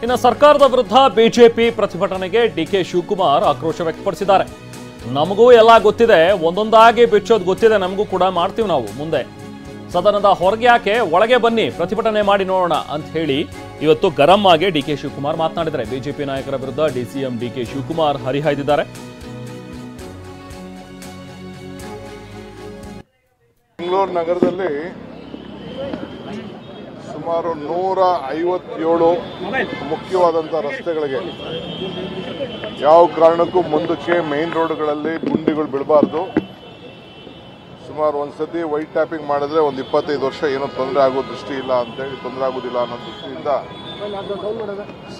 ಇನ್ನು ಸರ್ಕಾರದ ವಿರುದ್ಧ ಬಿಜೆಪಿ ಪ್ರತಿಭಟನೆಗೆ ಡಿಕೆ ಶಿವಕುಮಾರ್ ಆಕ್ರೋಶ ವ್ಯಕ್ತಪಡಿಸಿದ್ದಾರೆ. ನಮಗೂ ಎಲ್ಲ ಗೊತ್ತಿದೆ, ಒಂದೊಂದಾಗಿ ಬಿಚ್ಚೋದು ಗೊತ್ತಿದೆ, ನಮಗೂ ಕೂಡ ಮಾಡ್ತೀವಿ ನಾವು ಮುಂದೆ. ಸದನದ ಹೊರಗೆ ಯಾಕೆ, ಒಳಗೆ ಬನ್ನಿ, ಪ್ರತಿಭಟನೆ ಮಾಡಿ ನೋಡೋಣ ಅಂತ ಹೇಳಿ ಇವತ್ತು ಗರಂ ಆಗಿ ಡಿಕೆ ಶಿವಕುಮಾರ್ ಮಾತನಾಡಿದ್ದಾರೆ. ಬಿಜೆಪಿ ನಾಯಕರ ವಿರುದ್ಧ ಡಿಸಿಎಂ ಡಿಕೆ ಶಿವಕುಮಾರ್ ಹರಿಹಾಯ್ದಿದ್ದಾರೆ. ಬೆಂಗಳೂರು ನಗರದಲ್ಲಿ ಸುಮಾರು 157 ಮುಖ್ಯವಾದಂಥ ರಸ್ತೆಗಳಿಗೆ ಯಾವ ಕಾರಣಕ್ಕೂ ಮುಂದಕ್ಕೆ ಮೇನ್ ರೋಡ್ಗಳಲ್ಲಿ ಗುಂಡಿಗಳು ಬೀಳಬಾರ್ದು. ಸುಮಾರು ಒಂದ್ಸತಿ ವೈಟ್ ಟ್ಯಾಪಿಂಗ್ ಮಾಡಿದ್ರೆ ಒಂದು 25 ವರ್ಷ ಏನೋ ತೊಂದರೆ ಆಗೋ ದೃಷ್ಟಿ ಇಲ್ಲ ಅಂತೇಳಿ, ತೊಂದರೆ ಆಗೋದಿಲ್ಲ ಅನ್ನೋ ದೃಷ್ಟಿಯಿಂದ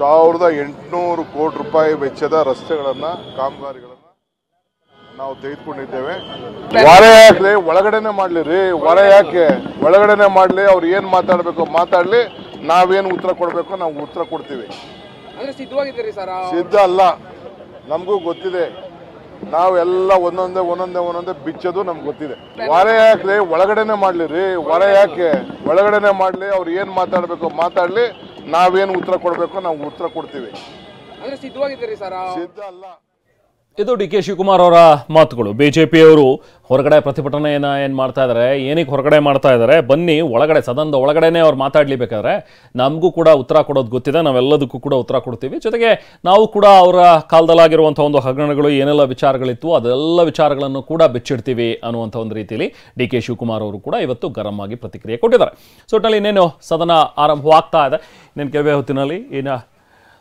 1800 ಕೋಟಿ ರೂಪಾಯಿ ವೆಚ್ಚದ ರಸ್ತೆಗಳನ್ನ, ಕಾಮಗಾರಿಗಳನ್ನ ನಾವು ತೆಗೆದುಕೊಂಡಿದ್ದೇವೆ. ಹೊರ ಯಾಕೆ, ಒಳಗಡೆನೆ ಮಾಡ್ಲಿ ರೀ, ಹೊರ ಯಾಕೆ, ಒಳಗಡೆನೆ ಮಾಡ್ಲಿ. ಅವ್ರು ಏನ್ ಮಾತಾಡ್ಬೇಕು ಮಾತಾಡ್ಲಿ, ನಾವೇನು ಉತ್ತರ ಕೊಡ್ಬೇಕು ನಾವು ಉತ್ತರ ಕೊಡ್ತೀವಿ. ಸಿದ್ಧ ಅಲ್ಲ, ನಮಗೂ ಗೊತ್ತಿದೆ. ನಾವೆಲ್ಲ ಒಂದೊಂದೇ ಬಿಚ್ಚೋದು ನಮ್ಗೆ ಗೊತ್ತಿದೆ. ಹೊರ ಯಾಕೆ, ಒಳಗಡೆನೆ ಮಾಡ್ಲಿ ರೀ, ಹೊರ ಯಾಕೆ, ಒಳಗಡೆನೆ ಮಾಡ್ಲಿ. ಅವ್ರು ಏನ್ ಮಾತಾಡ್ಬೇಕು ಮಾತಾಡ್ಲಿ, ನಾವೇನು ಉತ್ತರ ಕೊಡ್ಬೇಕು ನಾವು ಉತ್ತರ ಕೊಡ್ತೀವಿ. ಸಿದ್ಧ ಅಲ್ಲ. ಇದು ಡಿ ಕೆ ಶಿವಕುಮಾರ್ ಅವರ ಮಾತುಗಳು. ಬಿಜೆಪಿಯವರು ಹೊರಗಡೆ ಪ್ರತಿಭಟನೆಯನ್ನ ಏನ್ ಮಾಡ್ತಾ ಇದ್ದಾರೆ, ಏನಕ್ಕೆ ಹೊರಗಡೆ ಮಾಡ್ತಾ ಇದ್ದಾರೆ, ಬನ್ನಿ ಒಳಗಡೆ, ಸದನದ ಒಳಗಡೆನೆ ಅವ್ರು ಮಾತಾಡ್ಲಿಬೇಕಾದ್ರೆ ನಮಗೂ ಕೂಡ ಉತ್ತರ ಕೊಡೋದು ಗೊತ್ತಿದೆ, ನಾವೆಲ್ಲದಕ್ಕೂ ಕೂಡ ಉತ್ತರ ಕೊಡ್ತೀವಿ. ಜೊತೆಗೆ ನಾವು ಕೂಡ ಅವರ ಕಾಲದಲ್ಲಾಗಿರುವಂತಹ ಒಂದು ಹಗರಣಗಳು ಏನೆಲ್ಲ ವಿಚಾರಗಳಿತ್ತು ಅದೆಲ್ಲ ವಿಚಾರಗಳನ್ನು ಕೂಡ ಬಿಚ್ಚಿಡ್ತೀವಿ ಅನ್ನುವಂಥ ಒಂದು ರೀತಿಯಲ್ಲಿ ಡಿ ಕೆ ಶಿವಕುಮಾರ್ ಅವರು ಕೂಡ ಇವತ್ತು ಗರಂ ಆಗಿ ಪ್ರತಿಕ್ರಿಯೆ ಕೊಟ್ಟಿದ್ದಾರೆ. ಸೊ ಒಟ್ಟಿನಲ್ಲಿ ಇನ್ನೇನು ಸದನ ಆರಂಭವಾಗ್ತಾ ಇದೆ. ಇನ್ನೇನು ಕೆಲವೇ ಹೊತ್ತಿನಲ್ಲಿ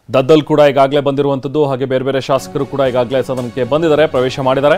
ದದ್ದಲ್ ಕೂಡ ಈಗಾಗಲೇ ಬಂದಿರುವಂಥದ್ದು, ಹಾಗೆ ಬೇರೆ ಬೇರೆ ಶಾಸಕರು ಕೂಡ ಈಗಾಗಲೇ ಸದನಕ್ಕೆ ಬಂದಿದ್ದಾರೆ, ಪ್ರವೇಶ ಮಾಡಿದ್ದಾರೆ.